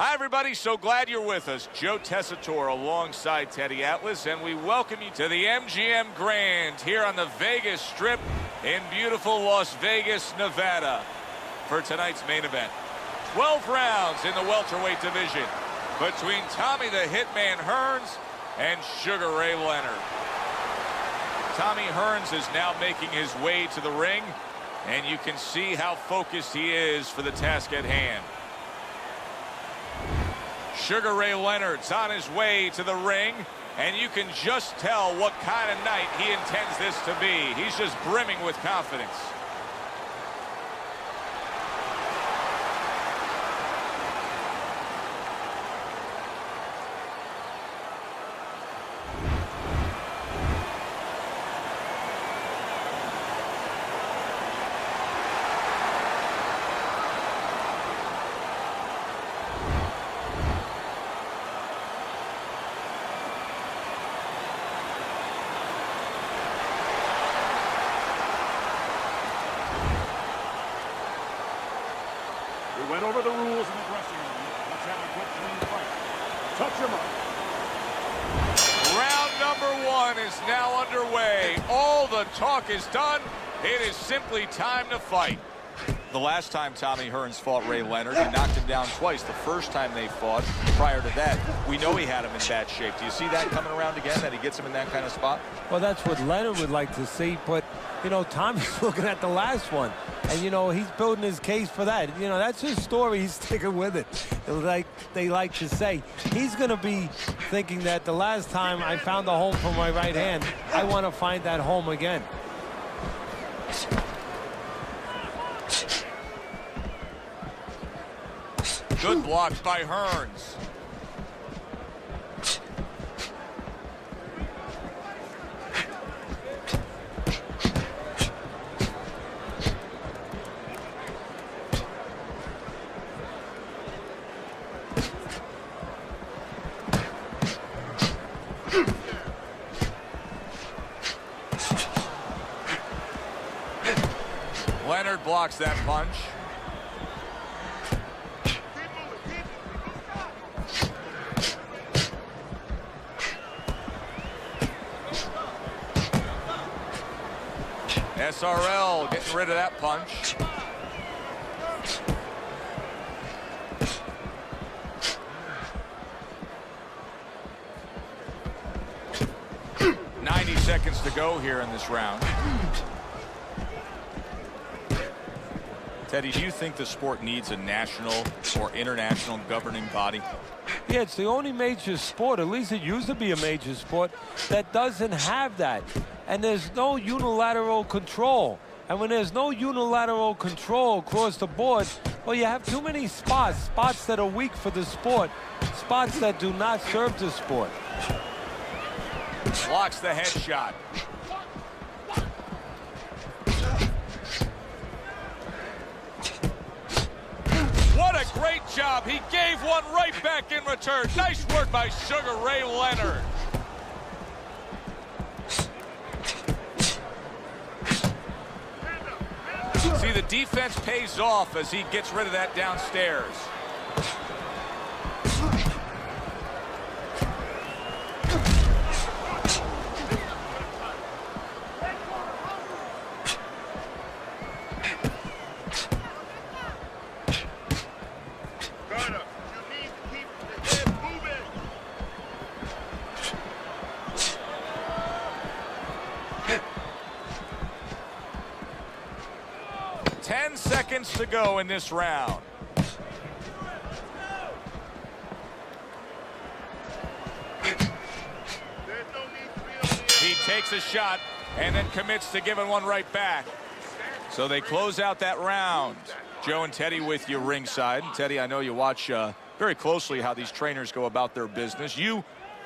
Hi, everybody. So glad you're with us. Joe Tessitore alongside Teddy Atlas, and we welcome you to the MGM Grand here on the Vegas Strip in beautiful Las Vegas, Nevada, for tonight's main event. 12 rounds in the welterweight division between Tommy the Hitman Hearns and Sugar Ray Leonard. Tommy Hearns is now making his way to the ring, and you can see how focused he is for the task at hand. Sugar Ray Leonard's on his way to the ring, and you can just tell what kind of night he intends this to be. He's just brimming with confidence. We went over the rules in the dressing room. Let's have a quick clean fight. Touch him up. Round number one is now underway. All the talk is done. It is simply time to fight. The last time Tommy Hearns fought Ray Leonard, he knocked him down twice. The first time they fought, prior to that, we know he had him in bad shape. Do you see that coming around again, that he gets him in that kind of spot? Well, that's what Leonard would like to see, but, you know, Tommy's looking at the last one. And, you know, he's building his case for that. You know, that's his story. He's sticking with it. Like they like to say, he's going to be thinking that the last time I found a home for my right hand, I want to find that home again. Good blocks by Hearns. Leonard blocks that punch. SRL getting rid of that punch. .90 seconds to go here in this round. Teddy, do you think the sport needs a national or international governing body? Yeah, it's the only major sport, at least it used to be a major sport, that doesn't have that. And there's no unilateral control. And when there's no unilateral control across the board, well, you have too many spots that are weak for the sport, spots that do not serve the sport. Blocks the headshot. What a great job. He gave one right back in return. Nice work by Sugar Ray Leonard. See, the defense pays off as he gets rid of that downstairs. Seconds to go in this round. He takes a shot and then commits to giving one right back. So they close out that round. Joe and Teddy with you ringside. Teddy, I know you watch very closely how these trainers go about their business. You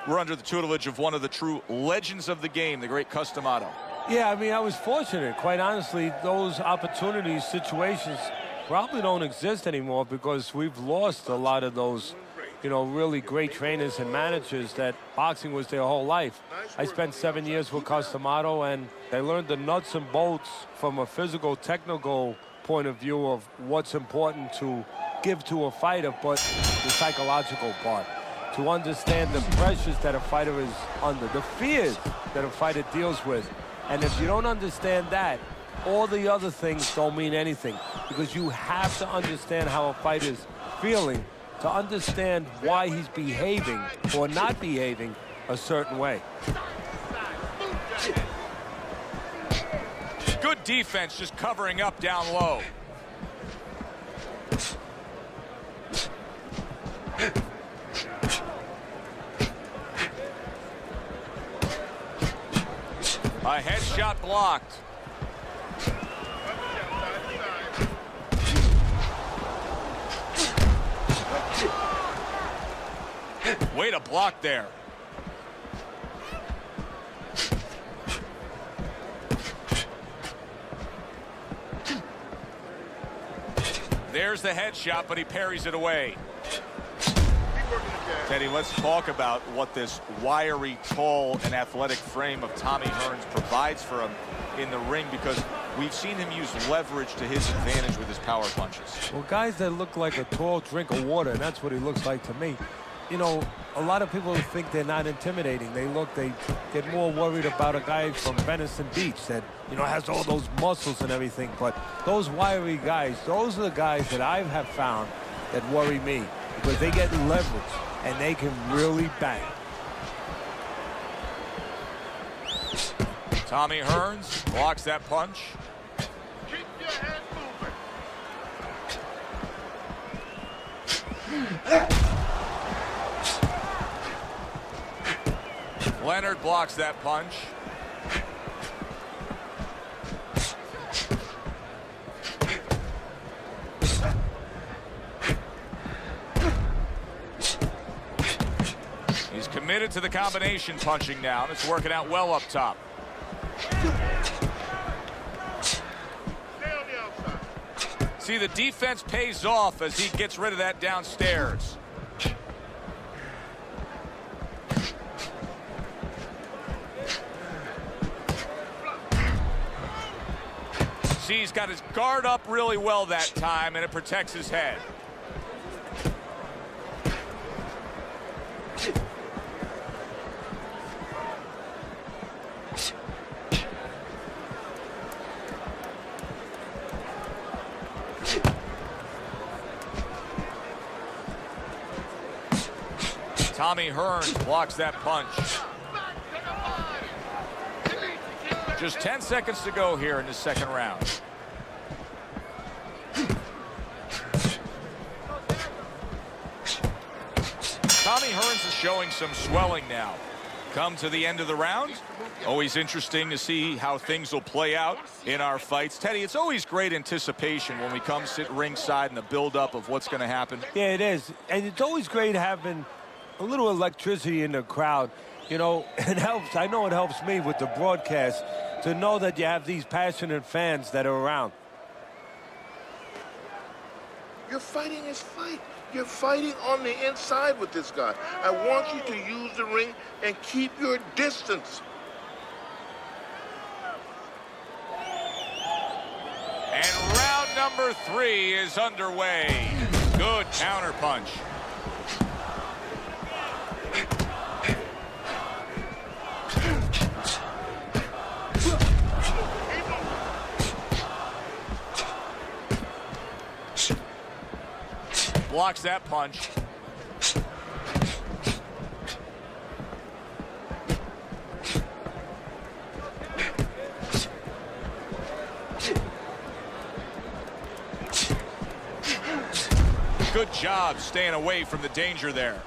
were under the tutelage of one of the true legends of the game, the great Cus D'Amato. Yeah, I mean, I was fortunate. Quite honestly, those opportunities, situations probably don't exist anymore because we've lost a lot of those, you know, really great trainers and managers that boxing was their whole life. I spent 7 years with Cus D'Amato, and I learned the nuts and bolts from a physical, technical point of view of what's important to give to a fighter, but the psychological part. To understand the pressures that a fighter is under, the fears that a fighter deals with. And if you don't understand that, all the other things don't mean anything, because you have to understand how a fighter is feeling to understand why he's behaving or not behaving a certain way. Good defense, just covering up down low. A headshot blocked. Way to block there. There's the headshot, but he parries it away. Teddy, let's talk about what this wiry, tall, and athletic frame of Tommy Hearns provides for him in the ring, because we've seen him use leverage to his advantage with his power punches. Well, guys that look like a tall drink of water, and that's what he looks like to me. You know, a lot of people think they're not intimidating. They get more worried about a guy from Venice Beach that, you know, has all those muscles and everything. But those wiry guys, those are the guys that I have found that worry me, because they get leverage and they can really bang. Tommy Hearns blocks that punch. Keep your head moving. Leonard blocks that punch. He's committed to the combination punching now. It's working out well up top. See, the defense pays off as he gets rid of that downstairs. See, he's got his guard up really well that time, and it protects his head. Tommy Hearns blocks that punch. Just 10 seconds to go here in the second round. Tommy Hearns is showing some swelling now. Come to the end of the round. Always interesting to see how things will play out in our fights. Teddy, it's always great anticipation when we come sit ringside and the build-up of what's going to happen. Yeah, it is. And it's always great having a little electricity in the crowd. You know, it helps. I know it helps me with the broadcast to know that you have these passionate fans that are around. You're fighting his fight. You're fighting on the inside with this guy. I want you to use the ring and keep your distance. And round number 3 is underway. Good counter punch. Blocks that punch. Good job staying away from the danger there.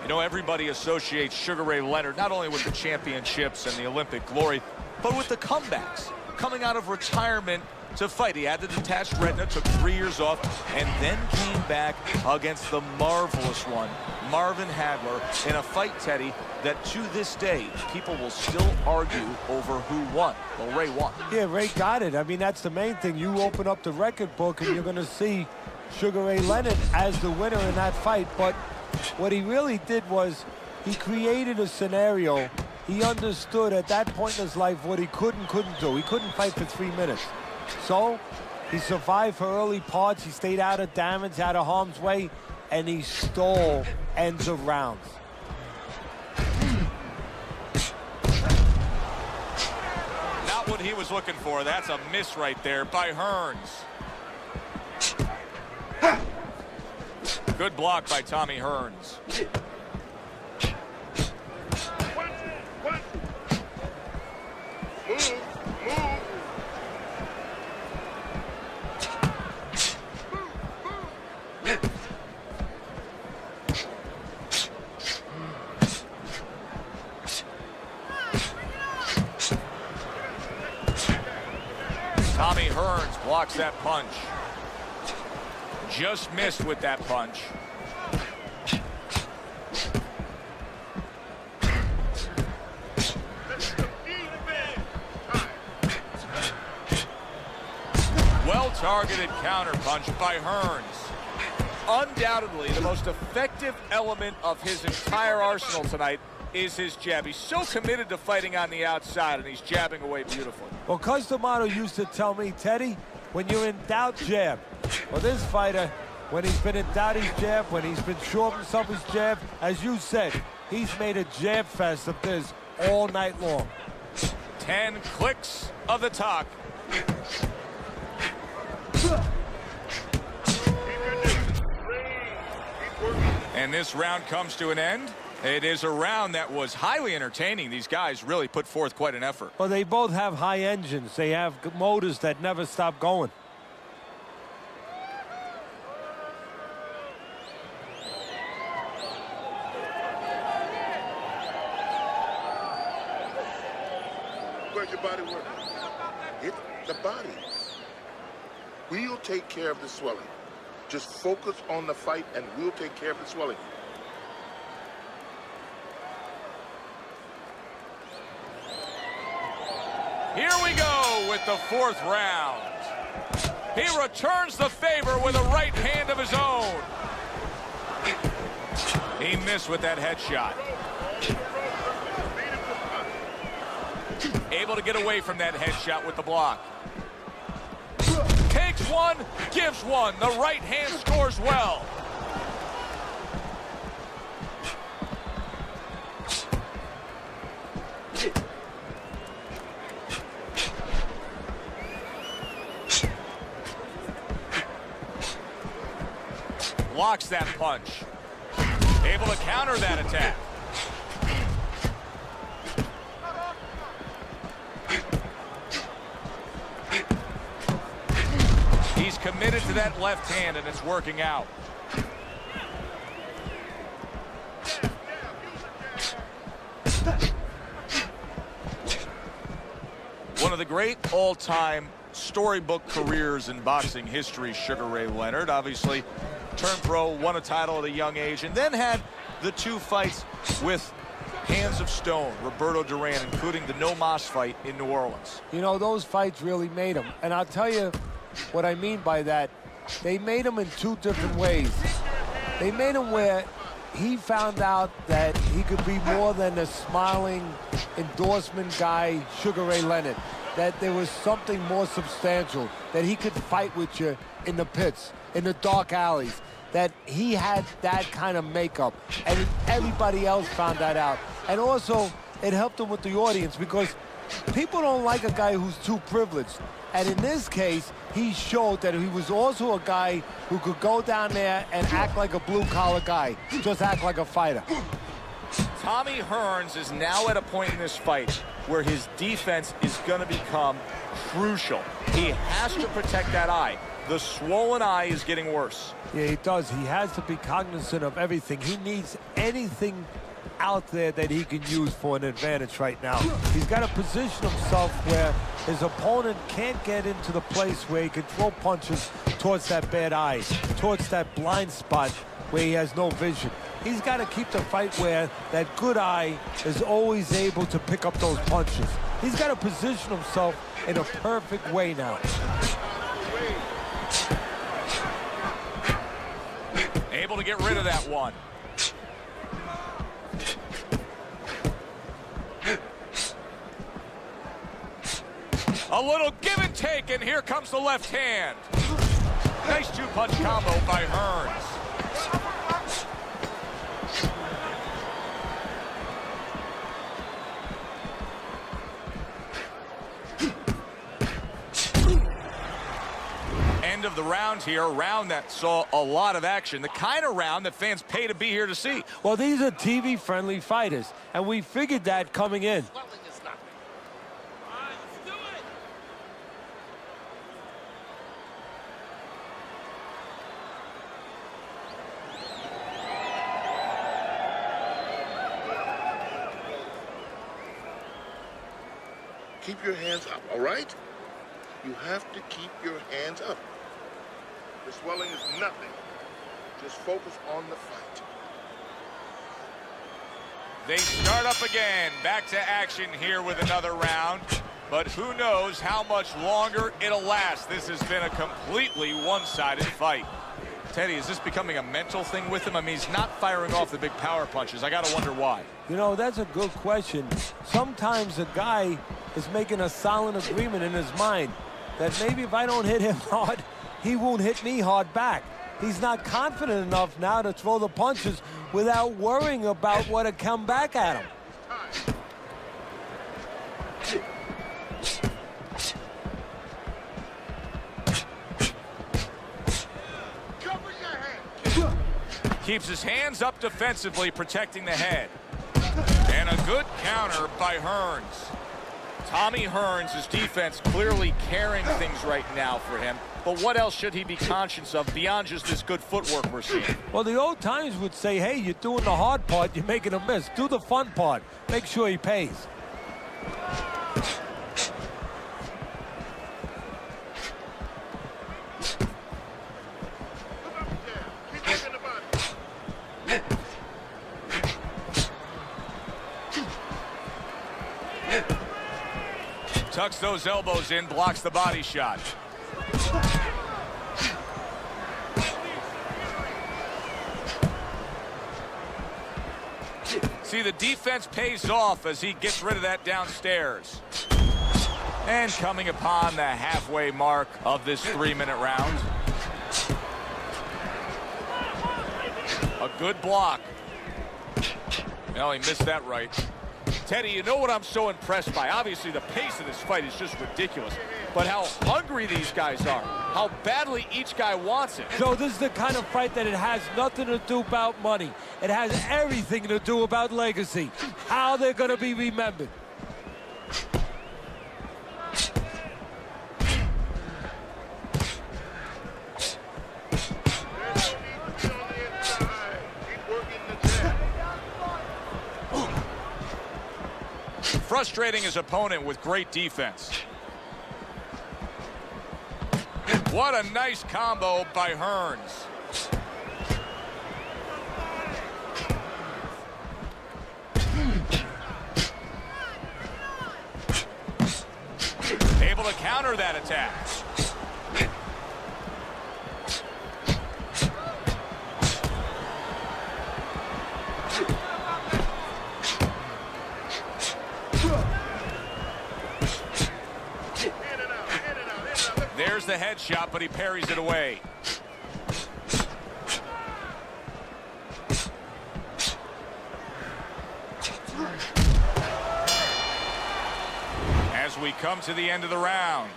You know, everybody associates Sugar Ray Leonard not only with the championships and the Olympic glory, but with the comebacks. Coming out of retirement to fight. He had the detached retina, took 3 years off, and then came back against the marvelous one, Marvin Hagler, in a fight, Teddy, that to this day, people will still argue over who won. Well, Ray won. Yeah, Ray got it. I mean, that's the main thing. You open up the record book and you're going to see Sugar Ray Leonard as the winner in that fight, but what he really did was he created a scenario. He understood at that point in his life what he couldn't do. He couldn't fight for 3 minutes. So he survived for early parts. He stayed out of damage, out of harm's way, and he stole ends of rounds. Not what he was looking for. That's a miss right there by Hearns. Good block by Tommy Hearns. Tommy Hearns blocks that punch. Just missed with that punch. Well-targeted counterpunch by Hearns. Undoubtedly, the most effective element of his entire arsenal tonight is his jab. He's so committed to fighting on the outside, and he's jabbing away beautifully. Well, Cus D'Amato used to tell me, Teddy, when you're in doubt, jab. Well, this fighter, when he's been in doubt, he's jab. When he's been sure of himself, he's jab. As you said, he's made a jab fest of this all night long. 10 clicks of the talk. And this round comes to an end. It is a round that was highly entertaining. These guys really put forth quite an effort. Well, they both have high engines. They have motors that never stop going. Where's your body work? Hit the body. We'll take care of the swelling. Just focus on the fight and we'll take care of the swelling. Here we go with the 4th round. He returns the favor with a right hand of his own. He missed with that headshot. Able to get away from that headshot with the block. Takes one, gives one. The right hand scores well. Blocks that punch. Able to counter that attack. He's committed to that left hand, and it's working out. One of the great all-time storybook careers in boxing history, Sugar Ray Leonard. Obviously, turned pro, won a title at a young age, and then had the 2 fights with Hands of Stone, Roberto Duran, including the No Mas fight in New Orleans. You know, those fights really made him. And I'll tell you what I mean by that. They made him in 2 different ways. They made him where he found out that he could be more than a smiling endorsement guy, Sugar Ray Leonard. That there was something more substantial, that he could fight with you in the pits, in the dark alleys, that he had that kind of makeup, and everybody else found that out. And also, it helped him with the audience because people don't like a guy who's too privileged. And in this case, he showed that he was also a guy who could go down there and act like a blue-collar guy, just act like a fighter. Tommy Hearns is now at a point in this fight where his defense is going to become crucial. He has to protect that eye. The swollen eye is getting worse. Yeah, he does. He has to be cognizant of everything. He needs anything out there that he can use for an advantage right now. He's got to position himself where his opponent can't get into the place where he can throw punches towards that bad eye, towards that blind spot where he has no vision. He's got to keep the fight where that good eye is always able to pick up those punches. He's got to position himself in a perfect way now. Able to get rid of that one. A little give and take, and here comes the left hand. Nice two-punch combo by Hearns. End of the round here, a round that saw a lot of action, the kind of round that fans pay to be here to see. Well, these are TV-friendly fighters, and we figured that coming in. Keep your hands up, all right? You have to keep your hands up. The swelling is nothing. Just focus on the fight. They start up again. Back to action here with another round. But who knows how much longer it'll last. This has been a completely one-sided fight. Teddy, is this becoming a mental thing with him? I mean, he's not firing off the big power punches. I got to wonder why. You know, that's a good question. Sometimes a guy is making a silent agreement in his mind that maybe if I don't hit him hard, he won't hit me hard back. He's not confident enough now to throw the punches without worrying about what will come back at him. Keeps his hands up defensively, protecting the head. And a good counter by Hearns. Tommy Hearns' defense clearly carrying things right now for him. But what else should he be conscious of beyond just this good footwork we're seeing? Well, the old times would say, hey, you're doing the hard part, you're making a miss. Do the fun part. Make sure he pays. Tucks those elbows in, blocks the body shot. See, the defense pays off as he gets rid of that downstairs. And coming upon the halfway mark of this 3-minute round. A good block. No, he missed that right. Teddy, you know what I'm so impressed by? Obviously, the pace of this fight is just ridiculous. But how hungry these guys are. How badly each guy wants it. So this is the kind of fight that it has nothing to do about money. It has everything to do about legacy. How they're going to be remembered. Frustrating his opponent with great defense. What a nice combo by Hearns. Able to counter that attack. There's the headshot, but he parries it away. As we come to the end of the round,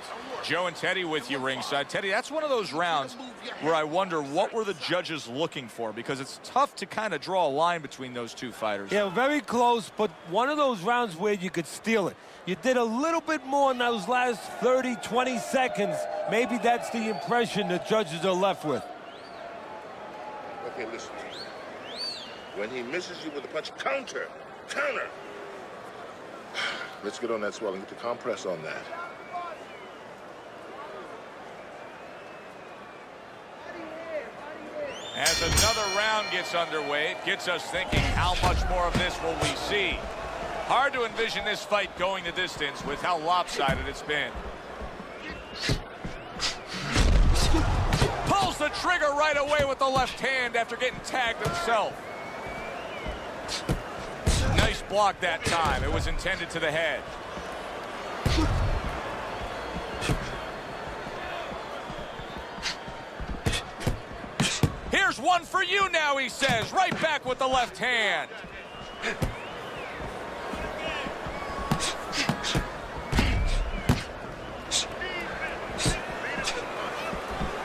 Joe and Teddy with you ringside. Teddy, that's one of those rounds where I wonder what were the judges looking for, because it's tough to kind of draw a line between those two fighters. Yeah, very close, but one of those rounds where you could steal it. You did a little bit more in those last 30, 20 seconds. Maybe that's the impression the judges are left with. Okay, listen. When he misses you with a punch, counter. Let's get on that swelling, get the compress on that. As another round gets underway, it gets us thinking, how much more of this will we see? Hard to envision this fight going the distance with how lopsided it's been. Pulls the trigger right away with the left hand after getting tagged himself. Nice block that time. It was intended to the head. Here's one for you now, he says. Right back with the left hand.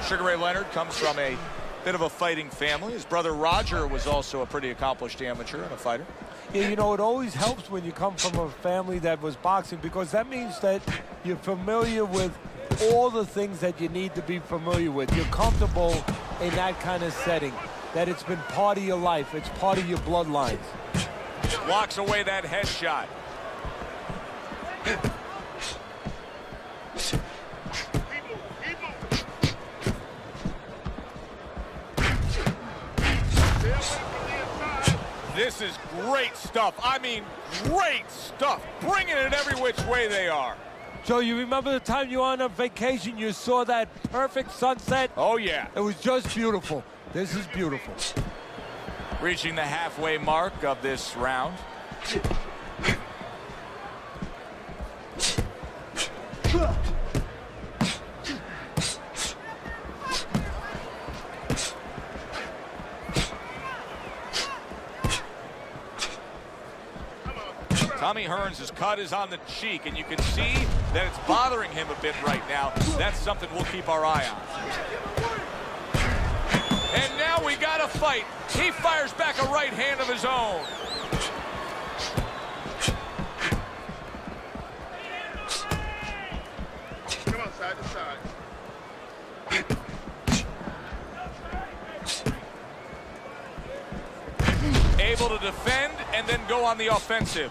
Sugar Ray Leonard comes from a bit of a fighting family. His brother Roger was also a pretty accomplished amateur and a fighter. Yeah, you know, it always helps when you come from a family that was boxing, because that means that you're familiar with all the things that you need to be familiar with. You're comfortable in that kind of setting, that it's been part of your life. It's part of your bloodlines. Blocks away that headshot. This is great stuff. I mean, great stuff. Bringing it every which way they are. Joe, you remember the time you were on a vacation, you saw that perfect sunset? Oh, yeah. It was just beautiful. This is beautiful. Reaching the halfway mark of this round. Tommy Hearns' cut is on the cheek, and you can see that it's bothering him a bit right now. That's something we'll keep our eye on. And now we got a fight. He fires back a right hand of his own. Come on, side to side. Able to defend and then go on the offensive.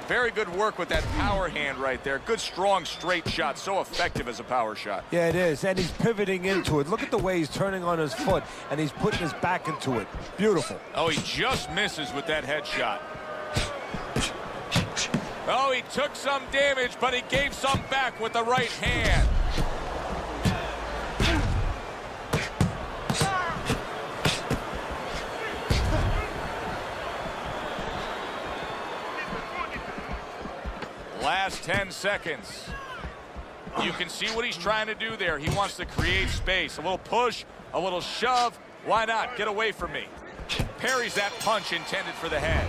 Very good work with that power hand right there. Good, strong, straight shot. So effective as a power shot. Yeah, it is. And he's pivoting into it. Look at the way he's turning on his foot, and he's putting his back into it. Beautiful. Oh, he just misses with that headshot. Oh, he took some damage, but he gave some back with the right hand. Last 10 seconds. You can see what he's trying to do there. He wants to create space. A little push, a little shove. Why not? Get away from me. Parries that punch intended for the head.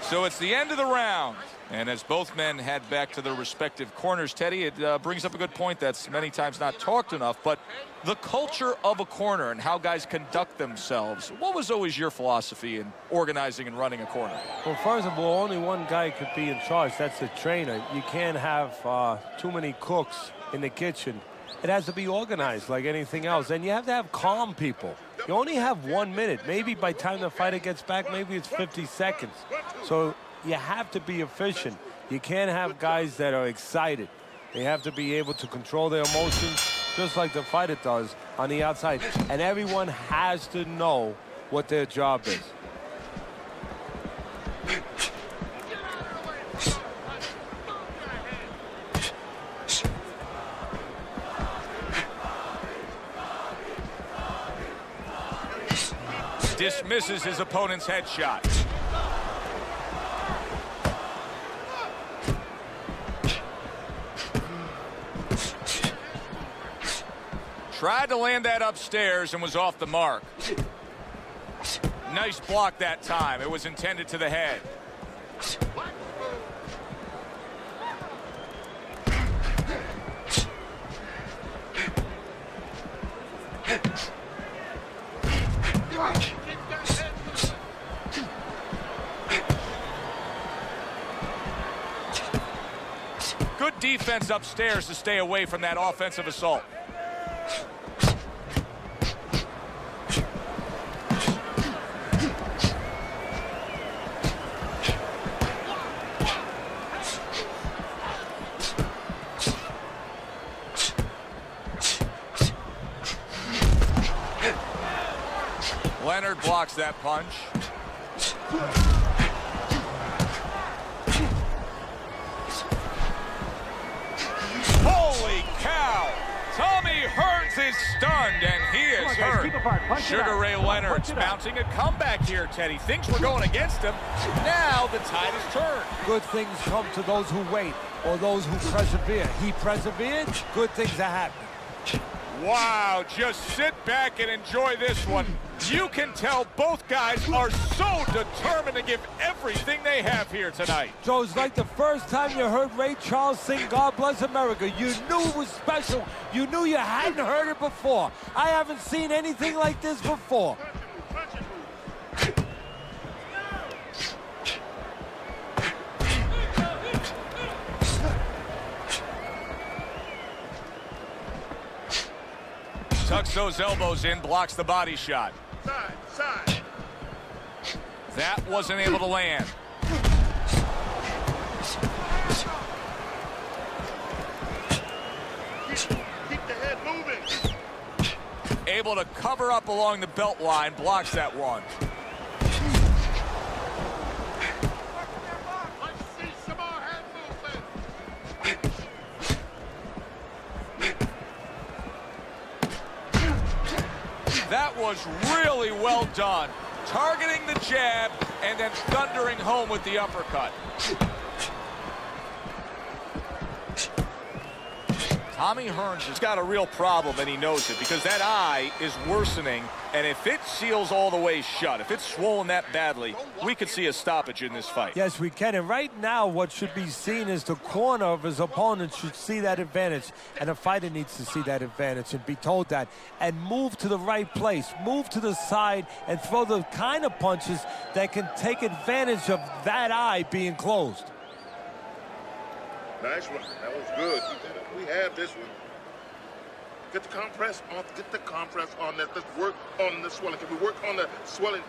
So it's the end of the round. And as both men head back to their respective corners, Teddy, it brings up a good point that's many times not talked enough, but the culture of a corner and how guys conduct themselves. What was always your philosophy in organizing and running a corner? Well, first of all, only one guy could be in charge. That's the trainer. You can't have too many cooks in the kitchen. It has to be organized like anything else. And you have to have calm people. You only have 1 minute. Maybe by the time the fighter gets back, maybe it's 50 seconds. So you have to be efficient. You can't have guys that are excited. They have to be able to control their emotions just like the fighter does on the outside. And everyone has to know what their job is. Dismisses his opponent's headshot. Tried to land that upstairs and was off the mark. Nice block that time. It was intended to the head. Good defense upstairs to stay away from that offensive assault. Leonard blocks that punch. Holy cow! Tommy Hearns is stunned, and he is hurt. apart. Punch it Sugar out. Ray Leonard's mounting a comeback here, Teddy. Things were going against him. Now the tide has turned. Good things come to those who wait or those who persevere. He persevered, good things are happening. Wow, just sit back and enjoy this one. You can tell both guys are so determined to give everything they have here tonight. So it's like the first time you heard Ray Charles sing God Bless America. You knew it was special. You knew you hadn't heard it before. I haven't seen anything like this before. Tucks those elbows in, blocks the body shot. Side, side. That wasn't able to land. Keep the head moving. Able to cover up along the belt line, blocks that one. Let's see some more head movement. That was really well done. Targeting the jab and then thundering home with the uppercut. Tommy Hearns has got a real problem, and he knows it, because that eye is worsening, and if it seals all the way shut, if it's swollen that badly, we could see a stoppage in this fight. Yes, we can. And right now, what should be seen is the corner of his opponent should see that advantage. And a fighter needs to see that advantage and be told that. And move to the right place. Move to the side and throw the kind of punches that can take advantage of that eye being closed. Nice one. That was good. We have this one. Get the compress on. Get the compress on this. Let's work on the swelling. Can we work on the swelling?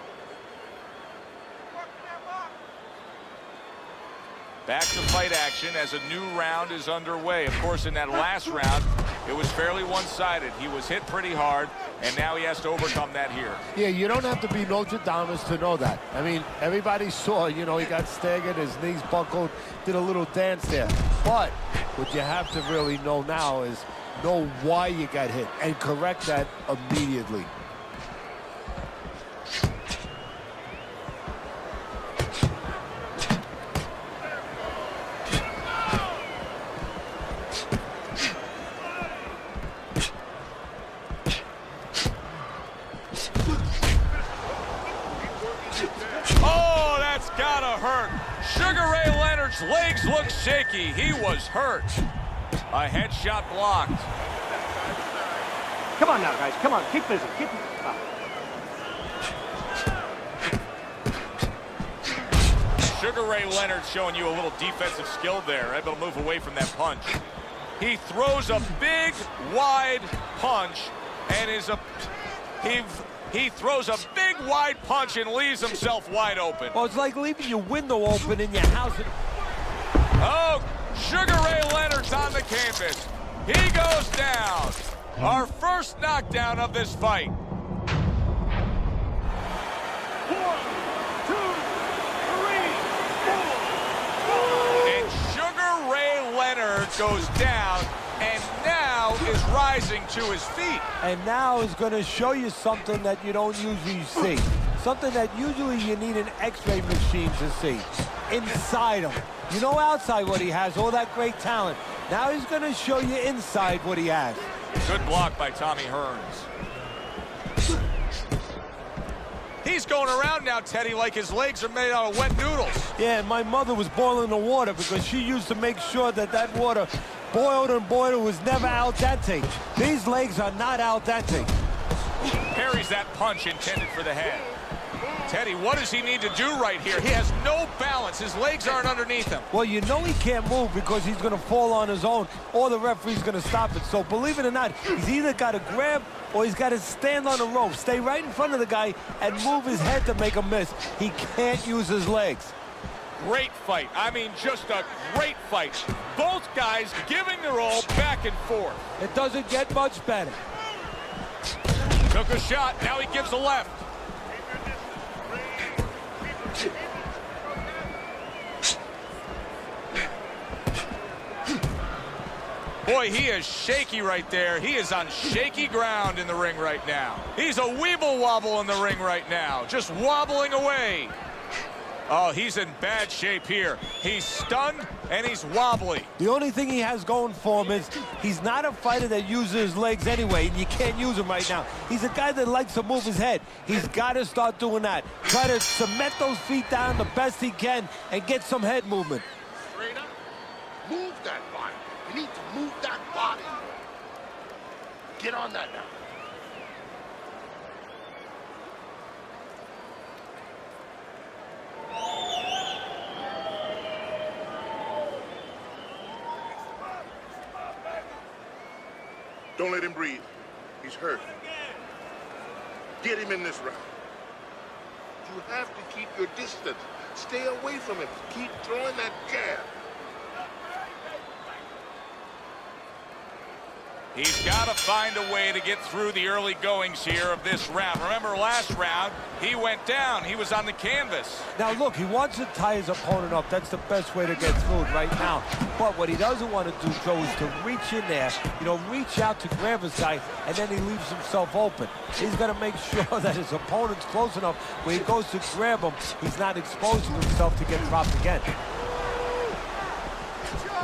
Back to fight action as a new round is underway. Of course, in that last round, it was fairly one-sided. He was hit pretty hard, and now he has to overcome that here. Yeah, you don't have to be Nostradamus to know that. I mean, everybody saw, you know, he got staggered, his knees buckled, did a little dance there. But what you have to really know now is know why you got hit and correct that immediately. Oh, that's gotta hurt. Sugar Ray Leonard's legs look shaky. He was hurt. A headshot blocked. Come on now, guys. Come on. Keep busy. Keep. Sugar Ray Leonard showing you a little defensive skill there, able to move away from that punch. He throws a big, wide punch and he throws a big, wide punch and leaves himself wide open. Well, it's like leaving your window open in your house. Oh, Sugar Ray Leonard's on the canvas. He goes down. Our first knockdown of this fight. 1, 2, 3, 4. And Sugar Ray Leonard goes down and now is rising to his feet. And now is going to show you something that you don't usually see. Something that usually you need an X-ray machine to see. Inside him. You know outside what he has, all that great talent. Now he's going to show you inside what he has. Good block by Tommy Hearns. He's going around now, Teddy, like his legs are made out of wet noodles. Yeah, my mother was boiling the water because she used to make sure that that water boiled and boiled, was never al dente. These legs are not al dente. Parries that punch intended for the head. Teddy, what does he need to do right here? He has no balance. His legs aren't underneath him. Well, you know he can't move because he's going to fall on his own or the referee's going to stop it. So believe it or not, he's either got to grab or he's got to stand on the rope, stay right in front of the guy and move his head to make a miss. He can't use his legs. Great fight. I mean, just a great fight. Both guys giving their all back and forth. It doesn't get much better. Took a shot. Now he gives a left. Boy, he is shaky right there. He is on shaky ground in the ring right now. He's a weeble wobble in the ring right now, just wobbling away. Oh, he's in bad shape here. He's stunned and he's wobbly. The only thing he has going for him is he's not a fighter that uses his legs anyway, and you can't use him right now. He's a guy that likes to move his head. He's got to start doing that. Try to cement those feet down the best he can and get some head movement. Straight up. Move that body. You need to move that body. Get on that now. Don't let him breathe. He's hurt. Get him in this round. You have to keep your distance. Stay away from him. Keep throwing that jab. He's got to find a way to get through the early goings here of this round. Remember last round, he went down. He was on the canvas. Now, look, he wants to tie his opponent up. That's the best way to get through it right now. But what he doesn't want to do, Joe, is to reach in there, reach out to grab his guy, and then he leaves himself open. He's got to make sure that his opponent's close enough where he goes to grab him, he's not exposing himself to get dropped again.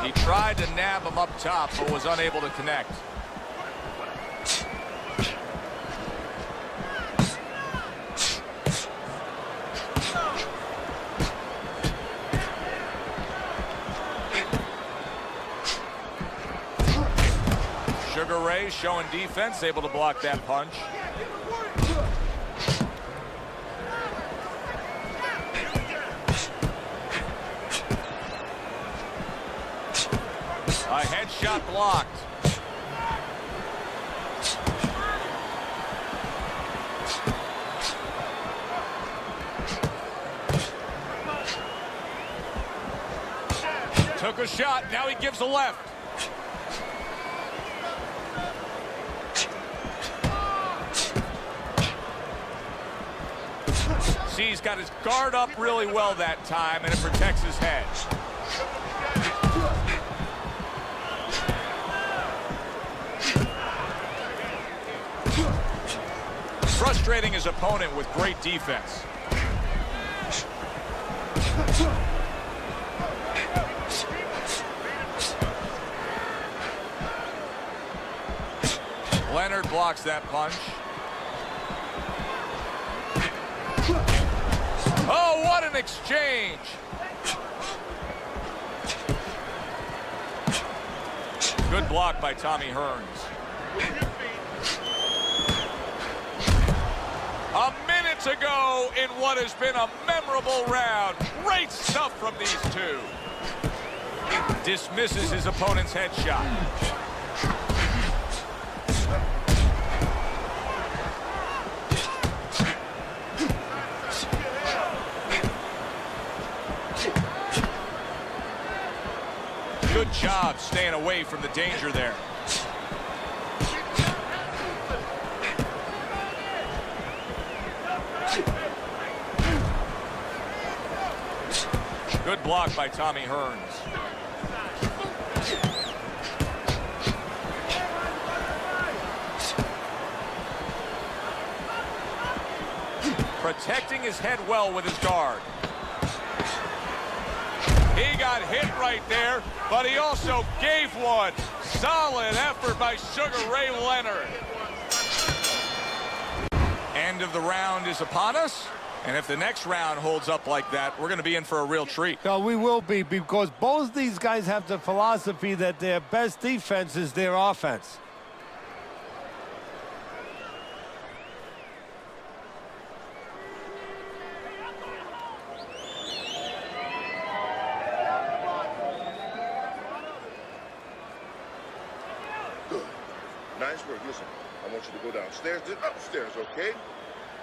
He tried to nab him up top, but was unable to connect. Sugar Ray showing defense, able to block that punch. A headshot blocked. Took a shot, now he gives a left. See, he's got his guard up really well that time, and it protects his head. Frustrating his opponent with great defense. Leonard blocks that punch. Oh, what an exchange! Good block by Tommy Hearns. A minute to go in what has been a memorable round. Great stuff from these two. Dismisses his opponent's headshot. Good job staying away from the danger there. Good block by Tommy Hearns. Protecting his head well with his guard. He got hit right there, but he also gave one. Solid effort by Sugar Ray Leonard. End of the round is upon us. And if the next round holds up like that, we're going to be in for a real treat. No, we will be, because both these guys have the philosophy that their best defense is their offense. Good. Nice work. Listen, I want you to go downstairs, then upstairs, okay?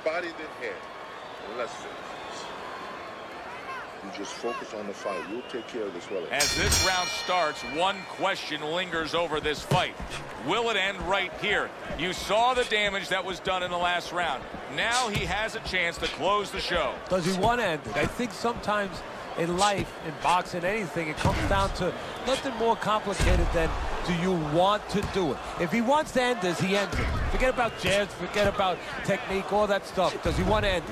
Body, then head. Let's finish this. You just focus on the fight. We'll take care of this well. As this round starts, one question lingers over this fight. Will it end right here? You saw the damage that was done in the last round. Now he has a chance to close the show. Does he want to end it? I think sometimes in life, in boxing, anything, it comes down to nothing more complicated than do you want to do it? If he wants to end this, he ends it. Forget about jabs, forget about technique, all that stuff. Does he want to end it?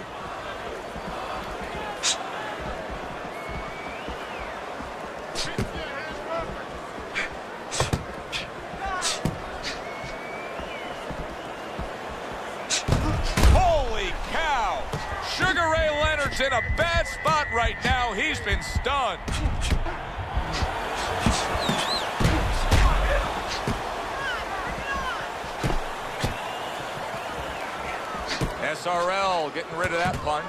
Holy cow! Sugar Ray Leonard's in a bad spot right now. He's been stunned. SRL getting rid of that punch.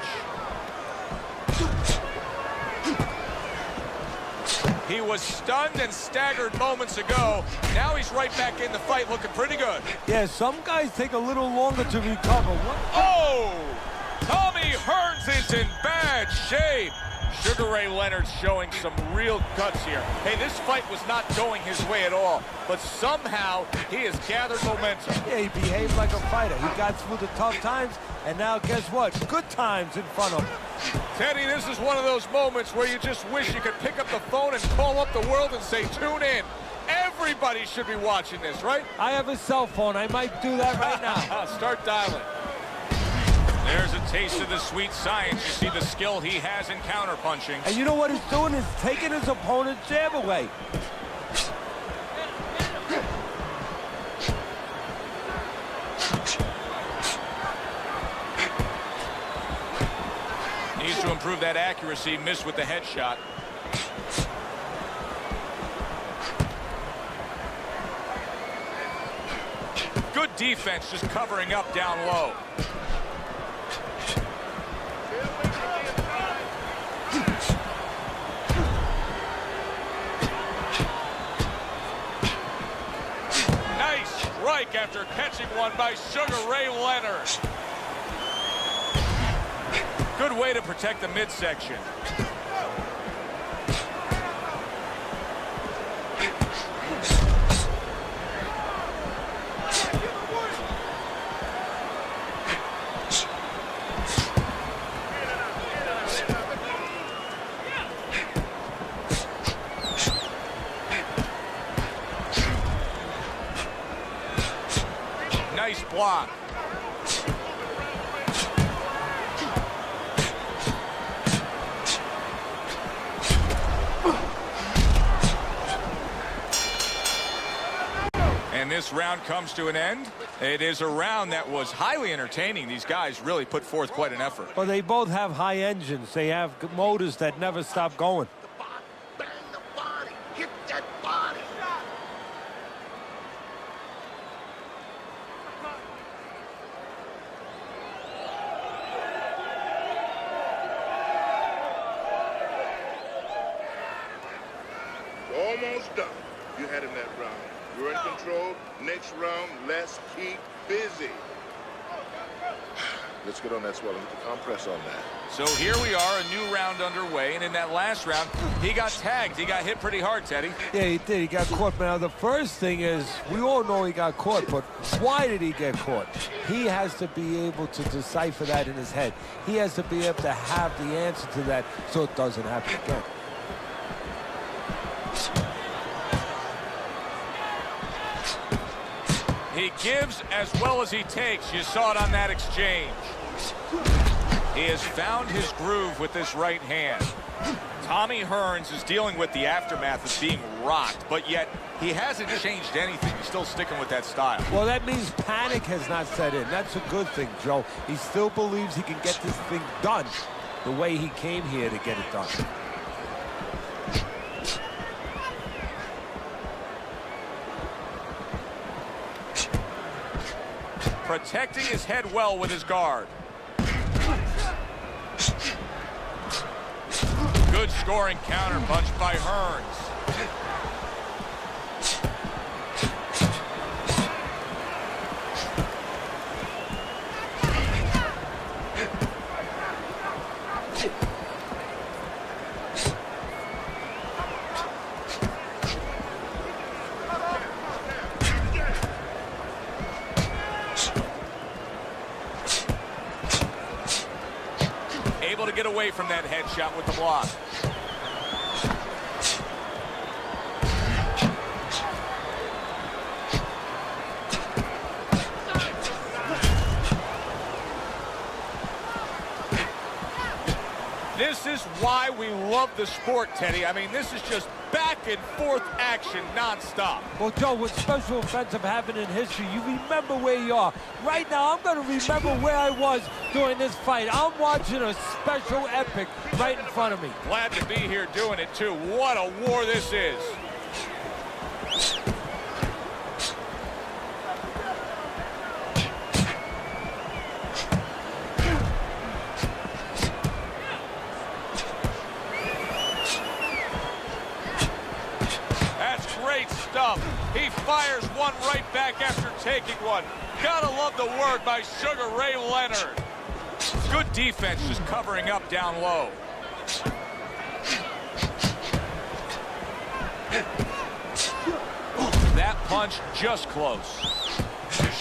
He was stunned and staggered moments ago. Now he's right back in the fight looking pretty good. Yeah, some guys take a little longer to recover. Oh! Tommy Hearns is in bad shape. Sugar Ray Leonard showing some real guts here. Hey, this fight was not going his way at all, but somehow he has gathered momentum. Yeah, he behaved like a fighter. He got through the tough times, and now guess what? Good times in front of him. Teddy, this is one of those moments where you just wish you could pick up the phone and call up the world and say, tune in. Everybody should be watching this, right? I have a cell phone. I might do that right now. Start dialing. There's a taste of the sweet science. You see the skill he has in counterpunching. And you know what he's doing? He's taking his opponent's jab away. Needs to improve that accuracy. Missed with the headshot. Good defense, just covering up down low. Nice strike after catching one by Sugar Ray Leonard. Good way to protect the midsection. Nice block. And this round comes to an end. It is a round that was highly entertaining. These guys really put forth quite an effort. Well, they both have high engines. They have motors that never stop going. Bang the body. Hit that body. Almost done. You had him that round. You're in control. Next round, let's keep busy. Let's get on that swell and get the compress on that. So here we are, a new round underway, and in that last round, he got tagged. He got hit pretty hard, Teddy. Yeah, he did. He got caught. Now, the first thing is, we all know he got caught, but why did he get caught? He has to be able to decipher that in his head. He has to be able to have the answer to that so it doesn't happen again. He gives as well as he takes. You saw it on that exchange. He has found his groove with this right hand. Tommy Hearns is dealing with the aftermath of being rocked, but yet he hasn't changed anything. He's still sticking with that style. Well, that means panic has not set in. That's a good thing, Joe. He still believes he can get this thing done the way he came here to get it done. Protecting his head well with his guard. Good scoring counter punch by Hearns. Able to get away from that headshot with the block. This is why we love the sport, Teddy. I mean, this is just back and forth action nonstop. Well, Joe, with special events have happened in history, you remember where you are. Right now, I'm going to remember where I was during this fight. I'm watching a special epic right in front of me. Glad to be here doing it, too. What a war this is. Great stuff. He fires one right back after taking one. Gotta love the work by Sugar Ray Leonard. Good defense just covering up down low. That punch just close.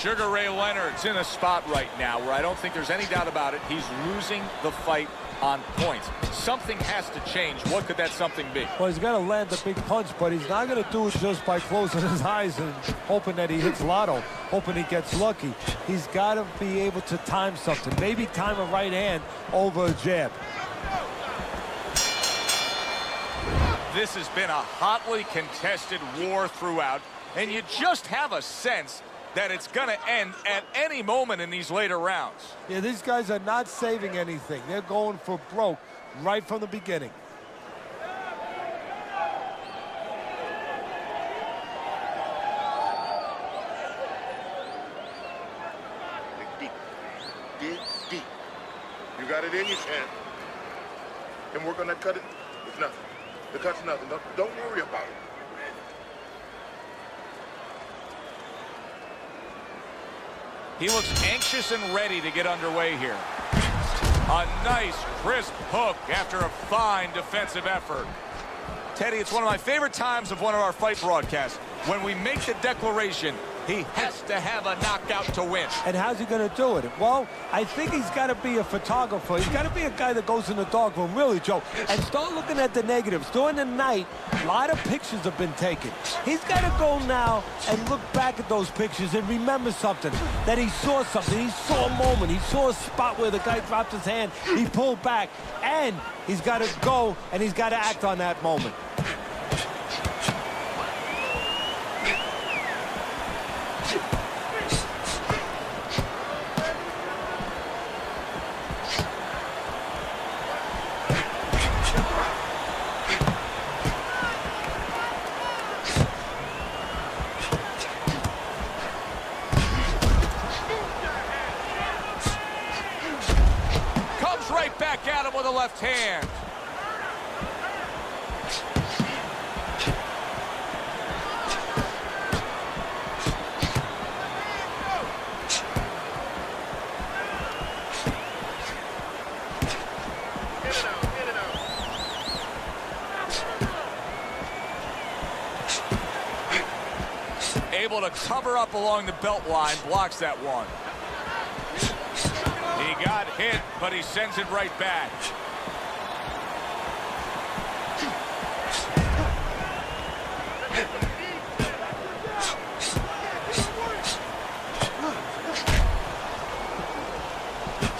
Sugar Ray Leonard's in a spot right now where I don't think there's any doubt about it. He's losing the fight on points. Something has to change. What could that something be? Well, he's got to land the big punch, but he's not going to do it just by closing his eyes and hoping that he hits lotto, hoping he gets lucky. He's got to be able to time something. Maybe time a right hand over a jab. This has been a hotly contested war throughout, and you just have a sense that it's going to end at any moment in these later rounds. Yeah, these guys are not saving anything. They're going for broke right from the beginning. Dig deep. Dig deep. You got it in your hand. And work on that cut. It's nothing. The cut's nothing. Don't worry about it. He looks anxious and ready to get underway here. A nice, crisp hook after a fine defensive effort. Teddy, it's one of my favorite times of one of our fight broadcasts. When we make the declaration, he has to have a knockout to win. And how's he going to do it? Well, I think he's got to be a photographer. He's got to be a guy that goes in the darkroom, really, Joe, and start looking at the negatives. During the night, a lot of pictures have been taken. He's got to go now and look back at those pictures and remember something, that he saw something. He saw a moment. He saw a spot where the guy dropped his hand. He pulled back, and he's got to go, and he's got to act on that moment. Right back at him with a left hand. Able to cover up along the belt line, blocks that one. He got hit, but he sends it right back.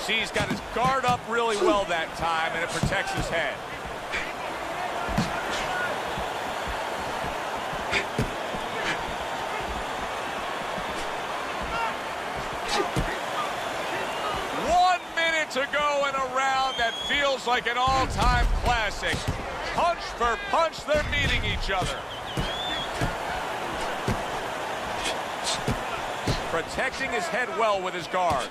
See, he's got his guard up really well that time, and it protects his head. To go in a round that feels like an all-time classic. Punch for punch, they're meeting each other. Protecting his head well with his guard.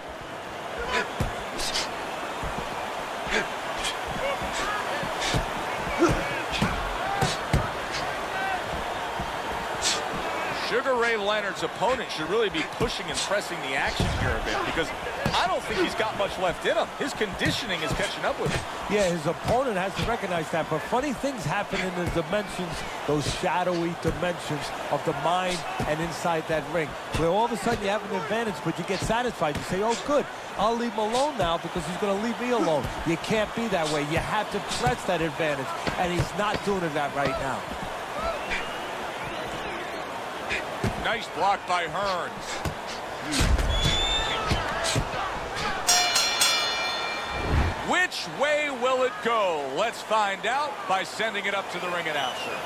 Sugar Ray Leonard's opponent should really be pushing and pressing the action here a bit, because I don't think he's got much left in him. His conditioning is catching up with him. Yeah, his opponent has to recognize that, but funny things happen in the dimensions, those shadowy dimensions of the mind and inside that ring, where all of a sudden you have an advantage, but you get satisfied. You say, oh, good, I'll leave him alone now because he's going to leave me alone. You can't be that way. You have to press that advantage, and he's not doing that right now. Nice block by Hearns. Which way will it it go? Let's find out by sending it up to the ring announcer.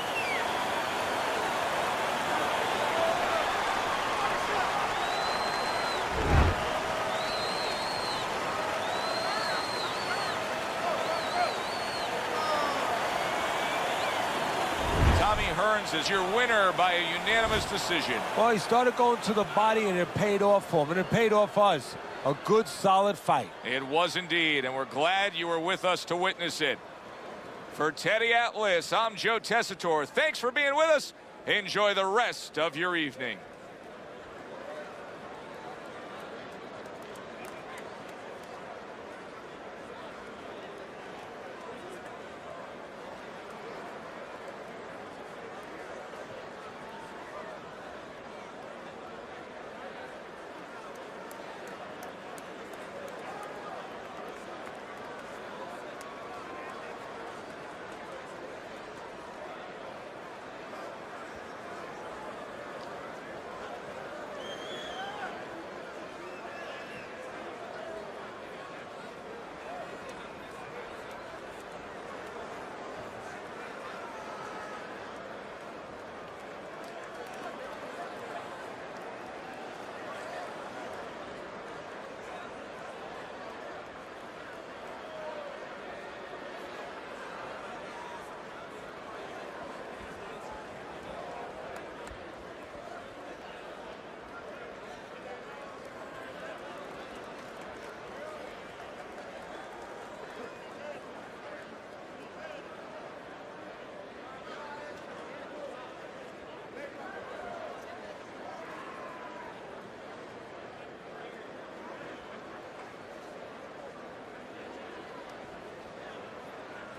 Hearns is your winner by a unanimous decision. Well, he started going to the body, and it paid off for him, and it paid off us. A good, solid fight. It was indeed, and we're glad you were with us to witness it. For Teddy Atlas, I'm Joe Tessitore. Thanks for being with us. Enjoy the rest of your evening.